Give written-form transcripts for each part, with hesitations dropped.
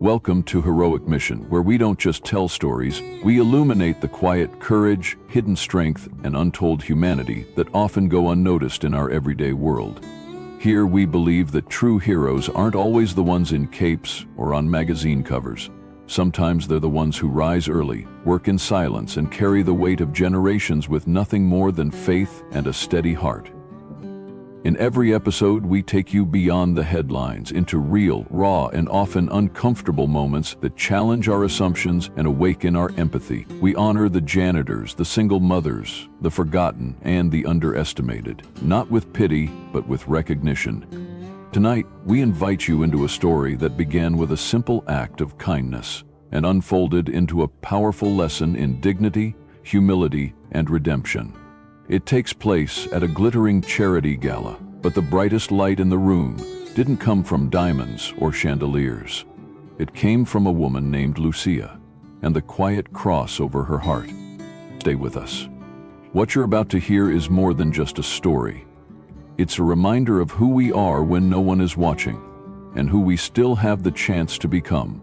Welcome to Heroic Mission, where we don't just tell stories, we illuminate the quiet courage, hidden strength, and untold humanity that often go unnoticed in our everyday world. Here we believe that true heroes aren't always the ones in capes or on magazine covers. Sometimes they're the ones who rise early, work in silence, and carry the weight of generations with nothing more than faith and a steady heart. In every episode, we take you beyond the headlines into real, raw, and often uncomfortable moments that challenge our assumptions and awaken our empathy. We honor the janitors, the single mothers, the forgotten, and the underestimated, not with pity, but with recognition. Tonight, we invite you into a story that began with a simple act of kindness and unfolded into a powerful lesson in dignity, humility, and redemption. It takes place at a glittering charity gala, but the brightest light in the room didn't come from diamonds or chandeliers. It came from a woman named Lucia and the quiet cross over her heart. Stay with us. What you're about to hear is more than just a story. It's a reminder of who we are when no one is watching and who we still have the chance to become.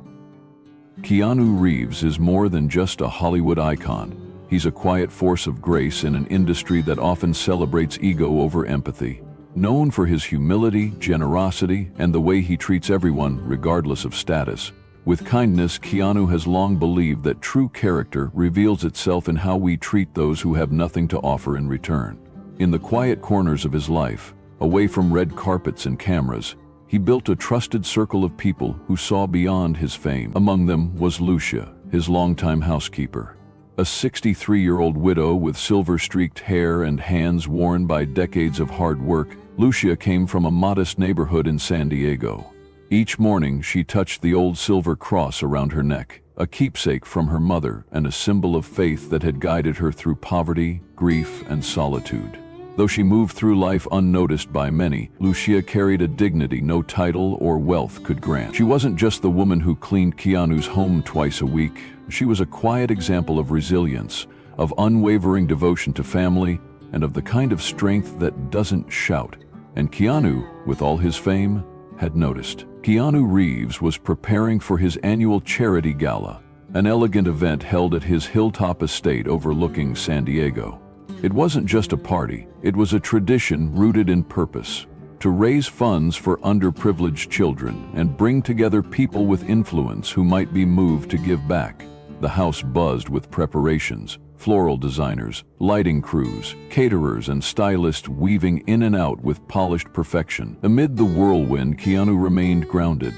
Keanu Reeves is more than just a Hollywood icon. He's a quiet force of grace in an industry that often celebrates ego over empathy. Known for his humility, generosity, and the way he treats everyone, regardless of status. With kindness, Keanu has long believed that true character reveals itself in how we treat those who have nothing to offer in return. In the quiet corners of his life, away from red carpets and cameras, he built a trusted circle of people who saw beyond his fame. Among them was Lucia, his longtime housekeeper. A 63-year-old widow with silver-streaked hair and hands worn by decades of hard work, Lucia came from a modest neighborhood in San Diego. Each morning, she touched the old silver cross around her neck, a keepsake from her mother and a symbol of faith that had guided her through poverty, grief, and solitude. Though she moved through life unnoticed by many, Lucia carried a dignity no title or wealth could grant. She wasn't just the woman who cleaned Keanu's home twice a week. She was a quiet example of resilience, of unwavering devotion to family, and of the kind of strength that doesn't shout. And Keanu, with all his fame, had noticed. Keanu Reeves was preparing for his annual charity gala, an elegant event held at his hilltop estate overlooking San Diego. It wasn't just a party, it was a tradition rooted in purpose, to raise funds for underprivileged children and bring together people with influence who might be moved to give back. The house buzzed with preparations, floral designers, lighting crews, caterers, and stylists weaving in and out with polished perfection. Amid the whirlwind, Keanu remained grounded.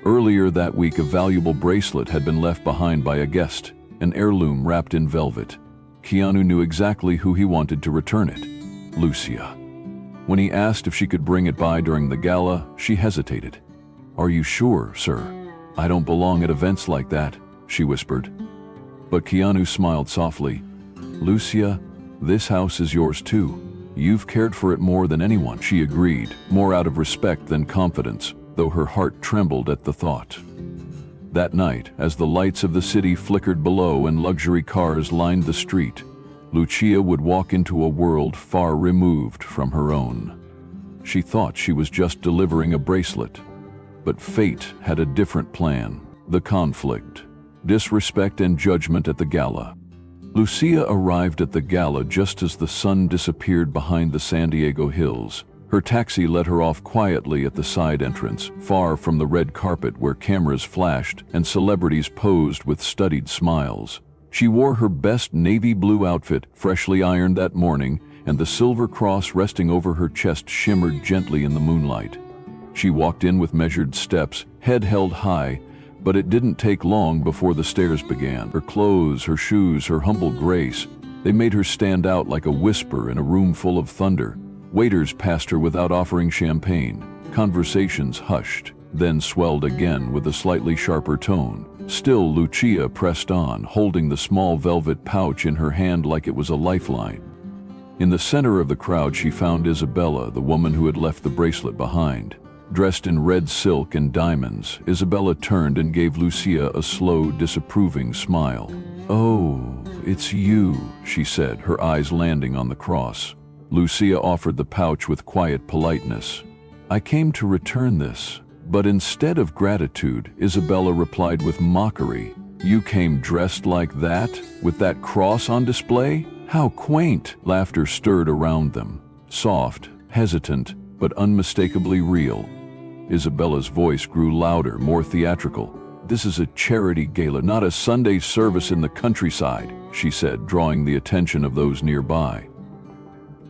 Earlier that week, a valuable bracelet had been left behind by a guest, an heirloom wrapped in velvet. Keanu knew exactly who he wanted to return it: Lucia. When he asked if she could bring it by during the gala, she hesitated. "Are you sure, sir? I don't belong at events like that," she whispered. But Keanu smiled softly. "Lucia, this house is yours too. You've cared for it more than anyone," she agreed, more out of respect than confidence, though her heart trembled at the thought. That night, as the lights of the city flickered below and luxury cars lined the street, Lucia would walk into a world far removed from her own. She thought she was just delivering a bracelet, but fate had a different plan. The conflict, disrespect, and judgment at the gala. Lucia arrived at the gala just as the sun disappeared behind the San Diego hills. Her taxi let her off quietly at the side entrance, far from the red carpet where cameras flashed and celebrities posed with studied smiles. She wore her best navy blue outfit, freshly ironed that morning, and the silver cross resting over her chest shimmered gently in the moonlight. She walked in with measured steps, head held high, but it didn't take long before the stares began. Her clothes, her shoes, her humble grace, they made her stand out like a whisper in a room full of thunder. Waiters passed her without offering champagne. Conversations hushed, then swelled again with a slightly sharper tone. Still, Lucia pressed on, holding the small velvet pouch in her hand like it was a lifeline. In the center of the crowd, she found Isabella, the woman who had left the bracelet behind. Dressed in red silk and diamonds, Isabella turned and gave Lucia a slow, disapproving smile. "Oh, it's you," she said, her eyes landing on the cross. Lucia offered the pouch with quiet politeness. "I came to return this, But instead of gratitude, Isabella replied with mockery, "You came dressed like that, with that cross on display? How quaint!" Laughter stirred around them, soft, hesitant, but unmistakably real. Isabella's voice grew louder, more theatrical. "This is a charity gala, not a Sunday service in the countryside," she said, drawing the attention of those nearby.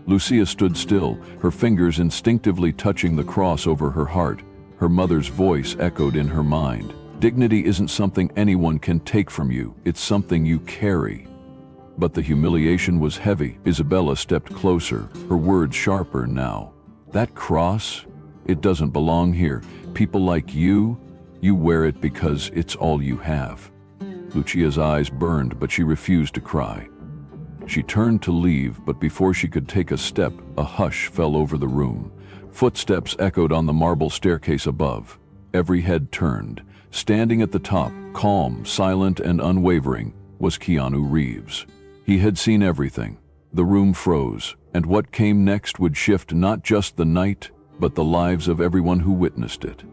Lucia stood still, her fingers instinctively touching the cross over her heart. Her mother's voice echoed in her mind. "Dignity isn't something anyone can take from you, it's something you carry." But the humiliation was heavy. Isabella stepped closer, her words sharper now. "That cross? It doesn't belong here. People like you wear it because it's all you have." Lucia's eyes burned, but she refused to cry. She turned to leave, but before she could take a step, a hush fell over the room. Footsteps echoed on the marble staircase above. Every head turned. Standing at the top, calm, silent, and unwavering, was Keanu Reeves. He had seen everything. The room froze, and what came next would shift not just the night, but the lives of everyone who witnessed it.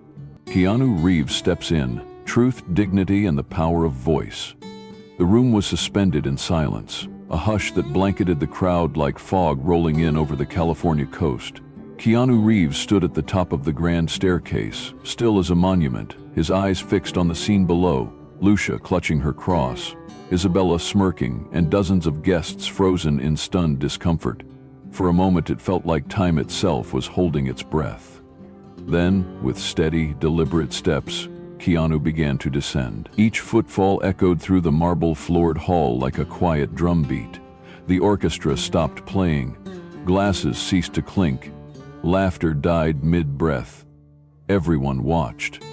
Keanu Reeves steps in, truth, dignity, and the power of voice. The room was suspended in silence, a hush that blanketed the crowd like fog rolling in over the California coast. Keanu Reeves stood at the top of the grand staircase, still as a monument, his eyes fixed on the scene below, Lucia clutching her cross, Isabella smirking, and dozens of guests frozen in stunned discomfort. For a moment it felt like time itself was holding its breath. Then, with steady, deliberate steps, Keanu began to descend. Each footfall echoed through the marble-floored hall like a quiet drumbeat. The orchestra stopped playing. Glasses ceased to clink. Laughter died mid-breath. Everyone watched.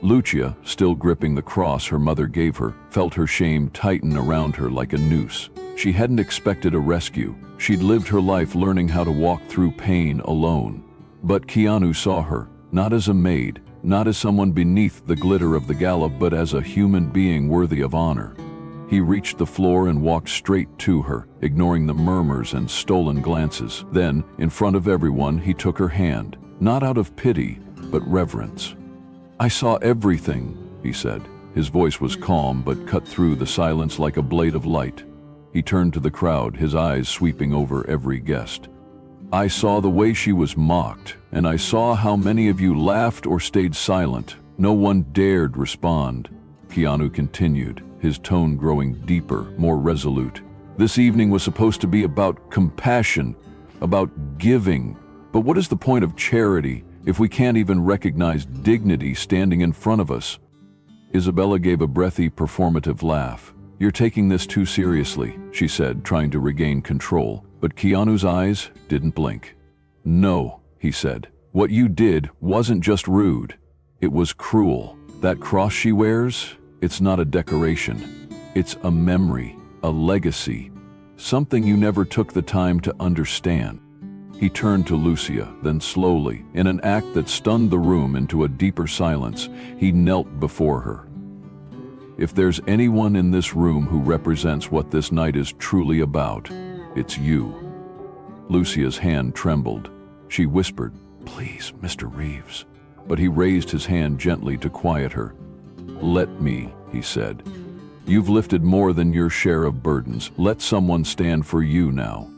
Lucia, still gripping the cross her mother gave her, felt her shame tighten around her like a noose. She hadn't expected a rescue. She'd lived her life learning how to walk through pain alone. But Keanu saw her, not as a maid, not as someone beneath the glitter of the gala, but as a human being worthy of honor. He reached the floor and walked straight to her, ignoring the murmurs and stolen glances. Then, in front of everyone, he took her hand, not out of pity, but reverence. "I saw everything," he said. His voice was calm but cut through the silence like a blade of light. He turned to the crowd, his eyes sweeping over every guest. "I saw the way she was mocked, and I saw how many of you laughed or stayed silent. No one dared respond." Keanu continued, his tone growing deeper, more resolute. "This evening was supposed to be about compassion, about giving. But what is the point of charity if we can't even recognize dignity standing in front of us?" Isabella gave a breathy, performative laugh. "You're taking this too seriously," she said, trying to regain control. But Keanu's eyes didn't blink. "No," he said. "What you did wasn't just rude. It was cruel. That cross she wears, it's not a decoration. It's a memory, a legacy, something you never took the time to understand." He turned to Lucia, then slowly, in an act that stunned the room into a deeper silence, he knelt before her. "If there's anyone in this room who represents what this night is truly about, it's you." Lucia's hand trembled. She whispered, "Please, Mr. Reeves." But he raised his hand gently to quiet her. "Let me," he said. "You've lifted more than your share of burdens. Let someone stand for you now."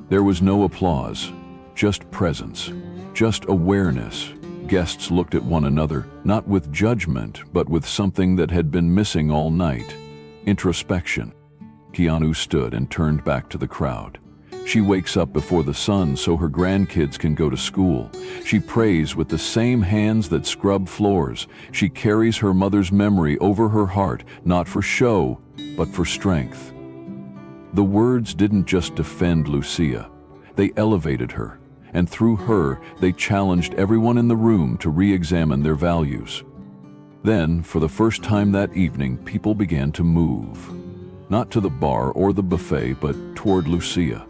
There was no applause, just presence, just awareness. Guests looked at one another, not with judgment, but with something that had been missing all night: introspection. Keanu stood and turned back to the crowd. She wakes up before the sun so her grandkids can go to school. She prays with the same hands that scrub floors. She carries her mother's memory over her heart, not for show, but for strength. The words didn't just defend Lucia. They elevated her, and through her, they challenged everyone in the room to re-examine their values. Then, for the first time that evening, people began to move. Not to the bar or the buffet, but toward Lucia.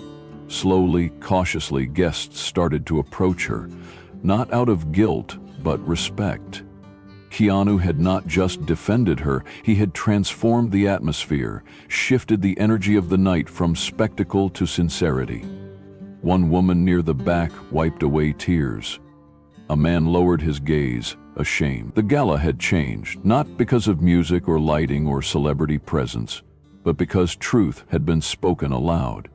Slowly, cautiously, guests started to approach her, not out of guilt, but respect. Keanu had not just defended her, he had transformed the atmosphere, shifted the energy of the night from spectacle to sincerity. One woman near the back wiped away tears. A man lowered his gaze, ashamed. The gala had changed, not because of music or lighting or celebrity presence, but because truth had been spoken aloud.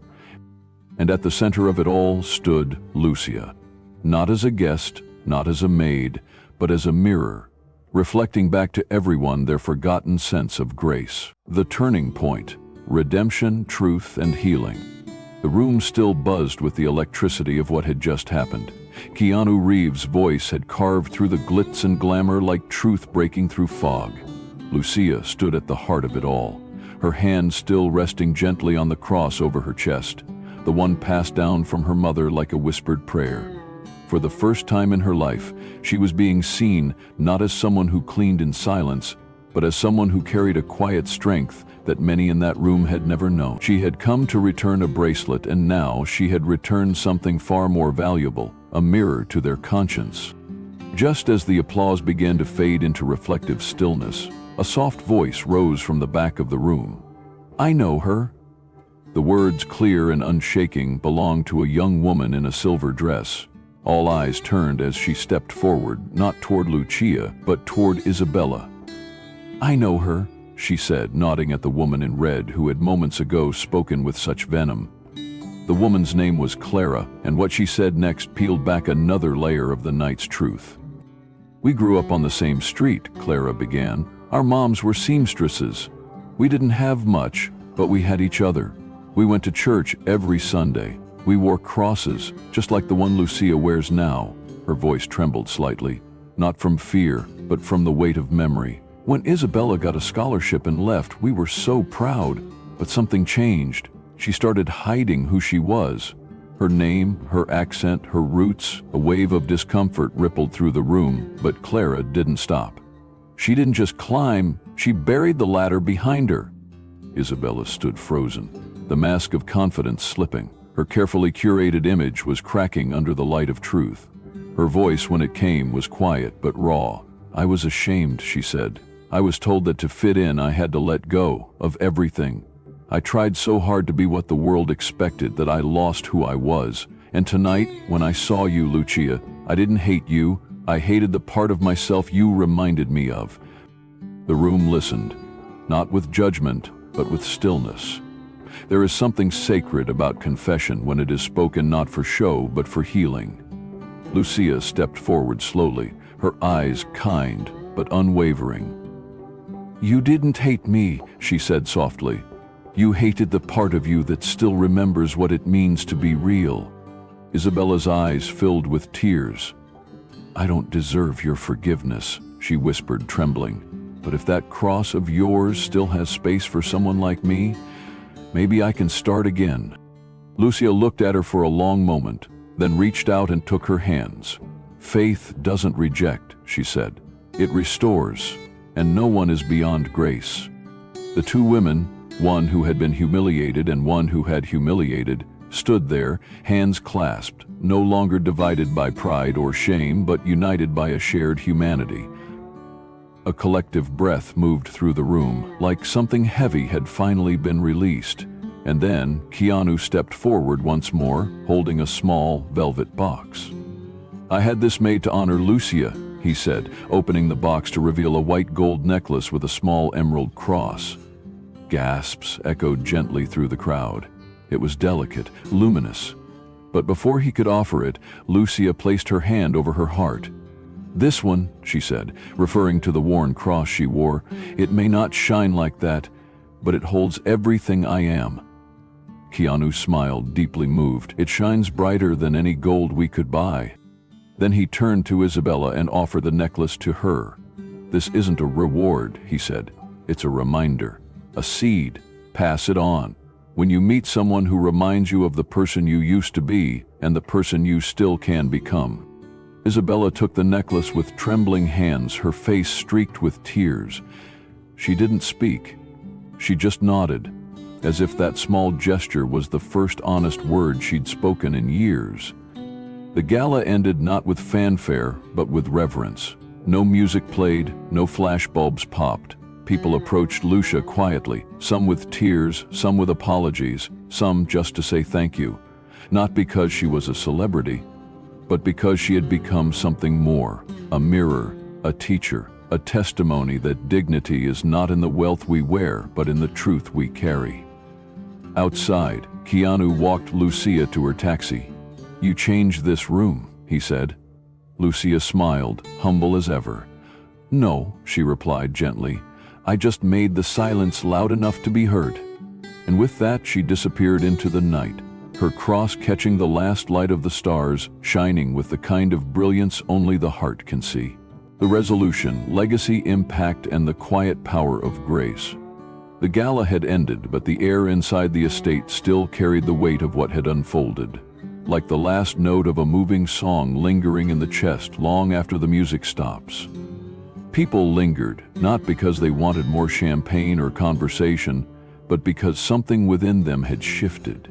And at the center of it all stood Lucia, not as a guest, not as a maid, but as a mirror, reflecting back to everyone their forgotten sense of grace. The turning point, redemption, truth, and healing. The room still buzzed with the electricity of what had just happened. Keanu Reeves' voice had carved through the glitz and glamour like truth breaking through fog. Lucia stood at the heart of it all, her hand still resting gently on the cross over her chest, the one passed down from her mother like a whispered prayer. For the first time in her life, she was being seen not as someone who cleaned in silence, but as someone who carried a quiet strength that many in that room had never known. She had come to return a bracelet, and now she had returned something far more valuable, a mirror to their conscience. Just as the applause began to fade into reflective stillness, a soft voice rose from the back of the room. "I know her." The words, clear and unshaking, belonged to a young woman in a silver dress. All eyes turned as she stepped forward, not toward Lucia, but toward Isabella. "I know her," she said, nodding at the woman in red who had moments ago spoken with such venom. The woman's name was Clara, and what she said next peeled back another layer of the night's truth. "We grew up on the same street," Clara began. "Our moms were seamstresses. We didn't have much, but we had each other. We went to church every Sunday. We wore crosses, just like the one Lucia wears now." Her voice trembled slightly, not from fear, but from the weight of memory. "When Isabella got a scholarship and left, we were so proud, but something changed. She started hiding who she was. Her name, her accent, her roots." A wave of discomfort rippled through the room, but Clara didn't stop. "She didn't just climb, she buried the ladder behind her." Isabella stood frozen, the mask of confidence slipping. Her carefully curated image was cracking under the light of truth. Her voice, when it came, was quiet but raw. "I was ashamed," she said. "I was told that to fit in I had to let go of everything. I tried so hard to be what the world expected that I lost who I was. And tonight, when I saw you, Lucia, I didn't hate you. I hated the part of myself you reminded me of." The room listened, not with judgment, but with stillness. There is something sacred about confession when it is spoken not for show, but for healing. Lucia stepped forward slowly, her eyes kind but unwavering. "You didn't hate me," she said softly. "You hated the part of you that still remembers what it means to be real." Isabella's eyes filled with tears. "I don't deserve your forgiveness," she whispered, trembling. "But if that cross of yours still has space for someone like me, maybe I can start again." Lucia looked at her for a long moment, then reached out and took her hands. "Faith doesn't reject," she said. "It restores, and no one is beyond grace." The two women, one who had been humiliated and one who had humiliated, stood there, hands clasped, no longer divided by pride or shame, but united by a shared humanity. A collective breath moved through the room, like something heavy had finally been released. And then Keanu stepped forward once more, holding a small velvet box. "I had this made to honor Lucia," he said, opening the box to reveal a white gold necklace with a small emerald cross. Gasps echoed gently through the crowd. It was delicate, luminous. But before he could offer it, Lucia placed her hand over her heart. "This one," she said, referring to the worn cross she wore, "it may not shine like that, but it holds everything I am." Keanu smiled, deeply moved. "It shines brighter than any gold we could buy." Then he turned to Isabella and offered the necklace to her. "This isn't a reward," he said. "It's a reminder, a seed. Pass it on. When you meet someone who reminds you of the person you used to be and the person you still can become." Isabella took the necklace with trembling hands, her face streaked with tears. She didn't speak. She just nodded, as if that small gesture was the first honest word she'd spoken in years. The gala ended not with fanfare, but with reverence. No music played, no flashbulbs popped. People approached Lucia quietly, some with tears, some with apologies, some just to say thank you. Not because she was a celebrity, but because she had become something more, a mirror, a teacher, a testimony that dignity is not in the wealth we wear, but in the truth we carry. Outside, Keanu walked Lucia to her taxi. "You changed this room," he said. Lucia smiled, humble as ever. "No," she replied gently. "I just made the silence loud enough to be heard." And with that she disappeared into the night, her cross catching the last light of the stars, shining with the kind of brilliance only the heart can see. The resolution, legacy, impact, and the quiet power of grace. The gala had ended, but the air inside the estate still carried the weight of what had unfolded, like the last note of a moving song lingering in the chest long after the music stops. People lingered, not because they wanted more champagne or conversation, but because something within them had shifted.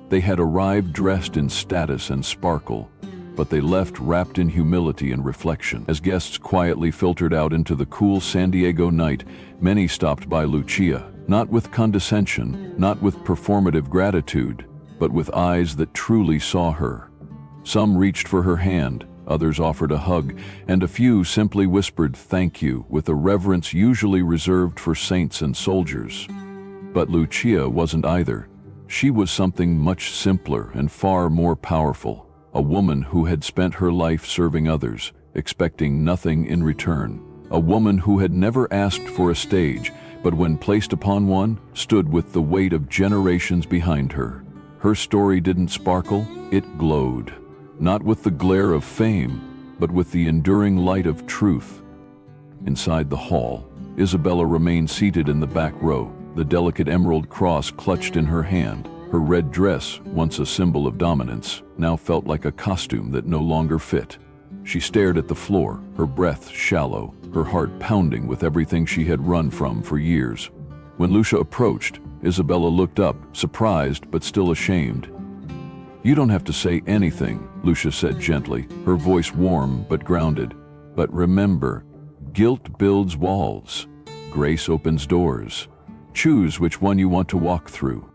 They had arrived dressed in status and sparkle, but they left wrapped in humility and reflection. As guests quietly filtered out into the cool San Diego night, many stopped by Lucia, not with condescension, not with performative gratitude, but with eyes that truly saw her. Some reached for her hand, others offered a hug, and a few simply whispered thank you with a reverence usually reserved for saints and soldiers. But Lucia wasn't either. She was something much simpler and far more powerful. A woman who had spent her life serving others, expecting nothing in return. A woman who had never asked for a stage, but when placed upon one, stood with the weight of generations behind her. Her story didn't sparkle, it glowed. Not with the glare of fame, but with the enduring light of truth. Inside the hall, Isabella remained seated in the back row, the delicate emerald cross clutched in her hand. Her red dress, once a symbol of dominance, now felt like a costume that no longer fit. She stared at the floor, her breath shallow, her heart pounding with everything she had run from for years. When Lucia approached, Isabella looked up, surprised but still ashamed. "You don't have to say anything," Lucia said gently, her voice warm but grounded. "But remember, guilt builds walls. Grace opens doors. Choose which one you want to walk through."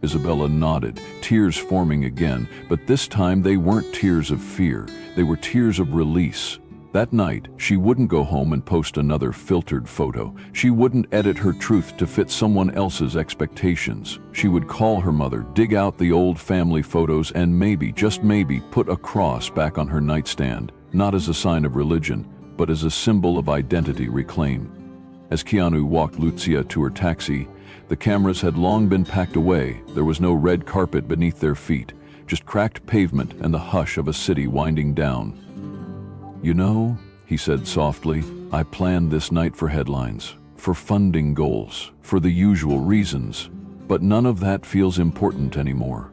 Isabella nodded, tears forming again, but this time they weren't tears of fear, they were tears of release. That night, she wouldn't go home and post another filtered photo. She wouldn't edit her truth to fit someone else's expectations. She would call her mother, dig out the old family photos, and maybe, just maybe, put a cross back on her nightstand, not as a sign of religion, but as a symbol of identity reclaimed. As Keanu walked Lucia to her taxi, the cameras had long been packed away. There was no red carpet beneath their feet, just cracked pavement and the hush of a city winding down. "You know," he said softly, "I planned this night for headlines, for funding goals, for the usual reasons, but none of that feels important anymore."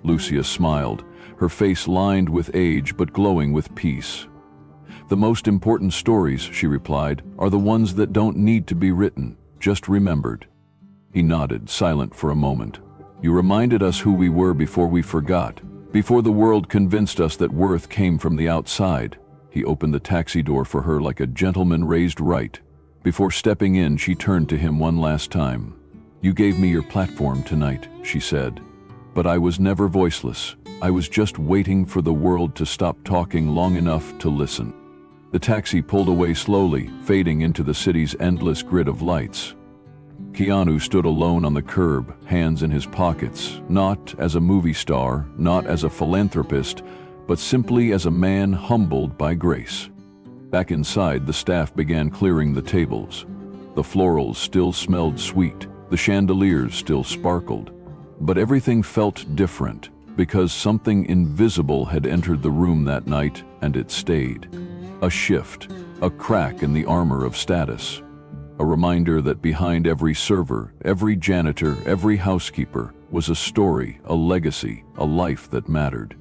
Lucia smiled, her face lined with age but glowing with peace. "The most important stories," she replied, "are the ones that don't need to be written, just remembered." He nodded, silent for a moment. "You reminded us who we were before we forgot, before the world convinced us that worth came from the outside." He opened the taxi door for her like a gentleman raised right. Before stepping in, she turned to him one last time. "You gave me your platform tonight," she said. "But I was never voiceless. I was just waiting for the world to stop talking long enough to listen." The taxi pulled away slowly, fading into the city's endless grid of lights. Keanu stood alone on the curb, hands in his pockets, not as a movie star, not as a philanthropist, but simply as a man humbled by grace. Back inside, the staff began clearing the tables. The florals still smelled sweet, the chandeliers still sparkled, but everything felt different, because something invisible had entered the room that night, and it stayed. A shift, a crack in the armor of status. A reminder that behind every server, every janitor, every housekeeper was a story, a legacy, a life that mattered.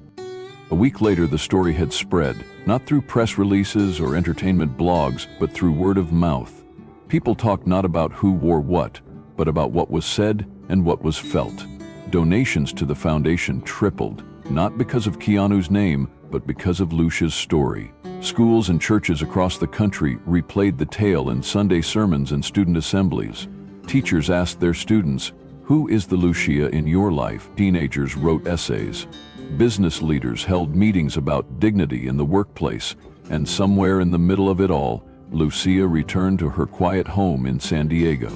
A week later, the story had spread, not through press releases or entertainment blogs, but through word of mouth. People talked not about who wore what, but about what was said and what was felt. Donations to the foundation tripled, not because of Keanu's name, but because of Lucia's story. Schools and churches across the country replayed the tale in Sunday sermons and student assemblies. Teachers asked their students, "Who is the Lucia in your life?" Teenagers wrote essays. Business leaders held meetings about dignity in the workplace, And somewhere in the middle of it all, Lucia returned to her quiet home in San Diego.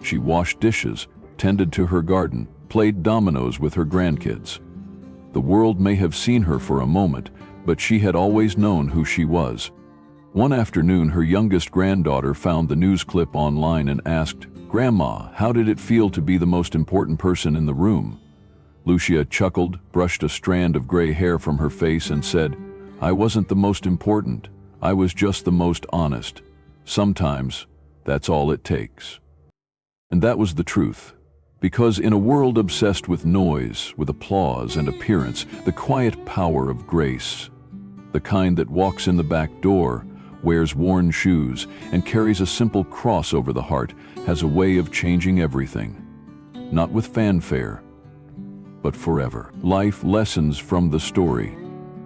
She washed dishes, tended to her garden, played dominoes with her grandkids. The world may have seen her for a moment, but she had always known who she was. One afternoon, her youngest granddaughter found the news clip online and asked, "Grandma, how did it feel to be the most important person in the room?" Lucia chuckled, brushed a strand of gray hair from her face and said, "I wasn't the most important. I was just the most honest. Sometimes, that's all it takes." And that was the truth. Because in a world obsessed with noise, with applause and appearance, the quiet power of grace, the kind that walks in the back door, wears worn shoes, and carries a simple cross over the heart, has a way of changing everything. Not with fanfare, but forever. Life lessons from the story.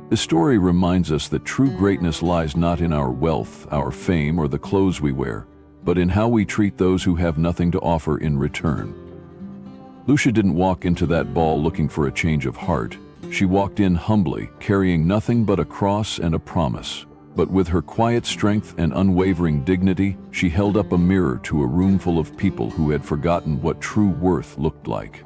This story reminds us that true greatness lies not in our wealth, our fame, or the clothes we wear, but in how we treat those who have nothing to offer in return. Lucia didn't walk into that ball looking for a change of heart. She walked in humbly, carrying nothing but a cross and a promise. But with her quiet strength and unwavering dignity, she held up a mirror to a room full of people who had forgotten what true worth looked like.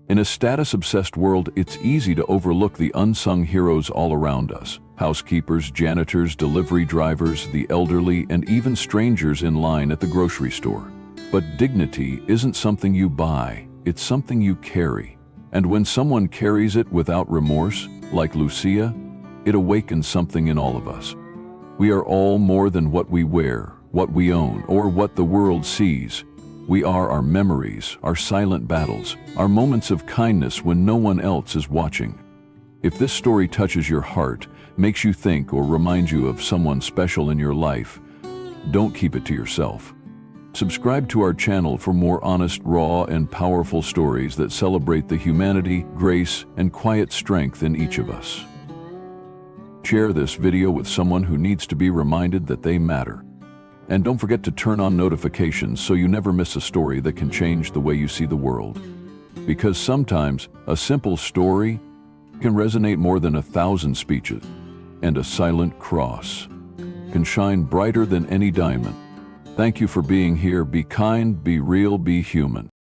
In a status-obsessed world, it's easy to overlook the unsung heroes all around us. Housekeepers, janitors, delivery drivers, the elderly, and even strangers in line at the grocery store. But dignity isn't something you buy, it's something you carry. And when someone carries it without remorse, like Lucia, it awakens something in all of us. We are all more than what we wear, what we own, or what the world sees. We are our memories, our silent battles, our moments of kindness when no one else is watching. If this story touches your heart, makes you think, or reminds you of someone special in your life, don't keep it to yourself. Subscribe to our channel for more honest, raw, and powerful stories that celebrate the humanity, grace, and quiet strength in each of us. Share this video with someone who needs to be reminded that they matter. And don't forget to turn on notifications so you never miss a story that can change the way you see the world. Because sometimes a simple story can resonate more than 1,000 speeches, and a silent cross can shine brighter than any diamond. Thank you for being here. Be kind, be real, be human.